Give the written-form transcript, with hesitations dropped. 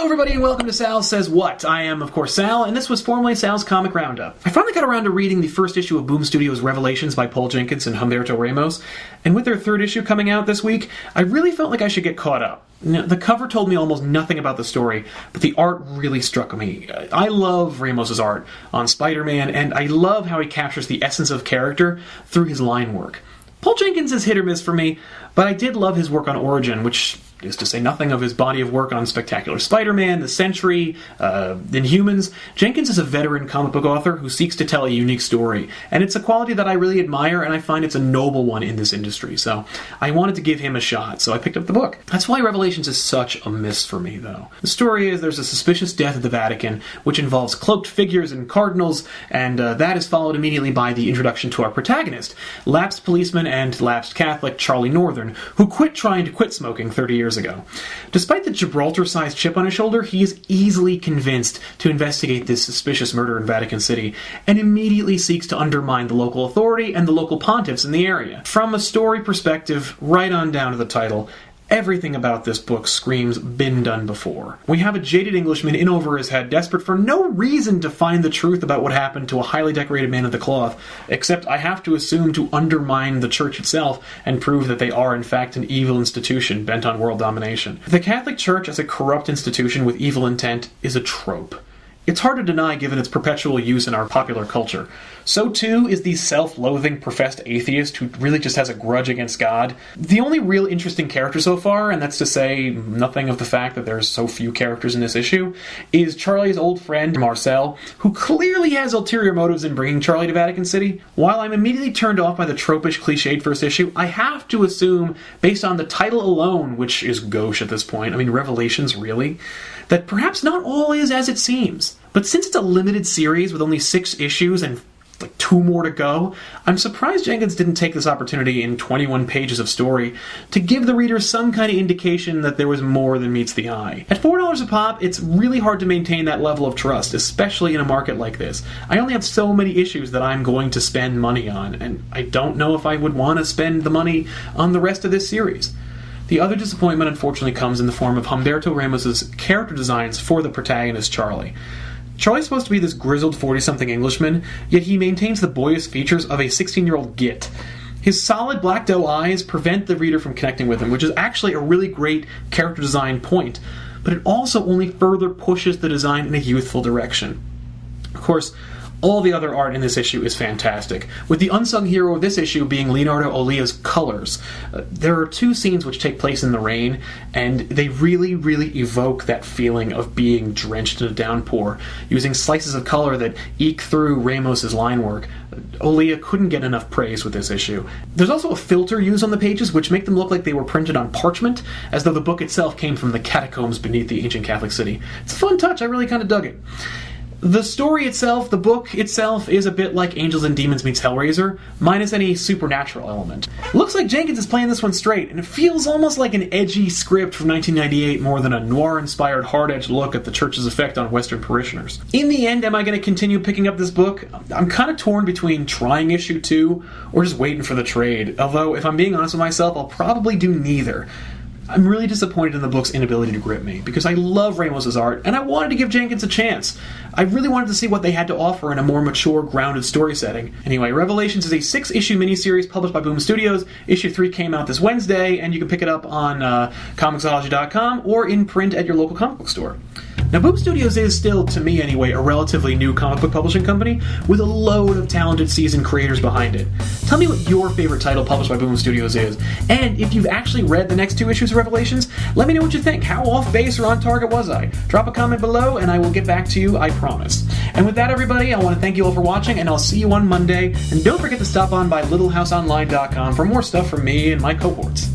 everybody, and welcome to Sal Says What. I am, of course, Sal, and this was formerly Sal's Comic Roundup. I finally got around to reading the first issue of Boom Studios' Revelations by Paul Jenkins and Humberto Ramos, and with their third issue coming out this week, I really felt like I should get caught up. Now, the cover told me almost nothing about the story, but the art really struck me. I love Ramos's art on Spider-Man, and I love how he captures the essence of character through his line work. Paul Jenkins is hit or miss for me, but I did love his work on Origin, which is to say nothing of his body of work on Spectacular Spider-Man, The Sentry, Inhumans. Jenkins is a veteran comic book author who seeks to tell a unique story, and it's a quality that I really admire, and I find it's a noble one in this industry, so I wanted to give him a shot, so I picked up the book. That's why Revelations is such a miss for me, though. The story is there's a suspicious death at the Vatican, which involves cloaked figures and cardinals, and that is followed immediately by the introduction to our protagonist, lapsed policeman and lapsed Catholic Charlie Northern, who quit trying to quit smoking 30 years ago. Despite the Gibraltar-sized chip on his shoulder, he is easily convinced to investigate this suspicious murder in Vatican City, and immediately seeks to undermine the local authority and the local pontiffs in the area. From a story perspective, right on down to the title, everything about this book screams been done before. We have a jaded Englishman in over his head, desperate for no reason to find the truth about what happened to a highly decorated man of the cloth, except I have to assume to undermine the church itself and prove that they are in fact an evil institution bent on world domination. The Catholic Church as a corrupt institution with evil intent is a trope. It's hard to deny given its perpetual use in our popular culture. So too is the self-loathing professed atheist who really just has a grudge against God. The only real interesting character so far, and that's to say nothing of the fact that there's so few characters in this issue, is Charlie's old friend Marcel, who clearly has ulterior motives in bringing Charlie to Vatican City. While I'm immediately turned off by the tropish, cliched first issue, I have to assume, based on the title alone, which is gauche at this point, Revelations really, that perhaps not all is as it seems. But since it's a limited series with only 6 issues and 2 more to go, I'm surprised Jenkins didn't take this opportunity in 21 pages of story to give the reader some kind of indication that there was more than meets the eye. At $4 a pop, it's really hard to maintain that level of trust, especially in a market like this. I only have so many issues that I'm going to spend money on, and I don't know if I would want to spend the money on the rest of this series. The other disappointment unfortunately comes in the form of Humberto Ramos' character designs for the protagonist, Charlie. Charlie's supposed to be this grizzled 40-something Englishman, yet he maintains the boyish features of a 16-year-old git. His solid black doe eyes prevent the reader from connecting with him, which is actually a really great character design point, but it also only further pushes the design in a youthful direction. Of course, all the other art in this issue is fantastic, with the unsung hero of this issue being Leonardo Olia's colors. There are 2 scenes which take place in the rain, and they really, really evoke that feeling of being drenched in a downpour, using slices of color that eke through Ramos's line work. Olia couldn't get enough praise with this issue. There's also a filter used on the pages which make them look like they were printed on parchment, as though the book itself came from the catacombs beneath the ancient Catholic city. It's a fun touch, I really kind of dug it. The story itself, the book itself, is a bit like Angels and Demons meets Hellraiser, minus any supernatural element. Looks like Jenkins is playing this one straight, and it feels almost like an edgy script from 1998 more than a noir-inspired hard-edged look at the church's effect on Western parishioners. In the end, am I going to continue picking up this book? I'm kind of torn between trying issue 2 or just waiting for the trade, although if I'm being honest with myself, I'll probably do neither. I'm really disappointed in the book's inability to grip me, because I love Ramos's art, and I wanted to give Jenkins a chance. I really wanted to see what they had to offer in a more mature, grounded story setting. Anyway, Revelations is a 6-issue miniseries published by Boom Studios. Issue 3 came out this Wednesday, and you can pick it up on Comixology.com or in print at your local comic book store. Now, Boom Studios is still, to me anyway, a relatively new comic book publishing company with a load of talented seasoned creators behind it. Tell me what your favorite title published by Boom Studios is, and if you've actually read the next 2 issues of Revelations, let me know what you think. How off base or on target was I? Drop a comment below, and I will get back to you, I promise. And with that, everybody, I want to thank you all for watching, and I'll see you on Monday. And don't forget to stop on by LittleHouseOnline.com for more stuff from me and my cohorts.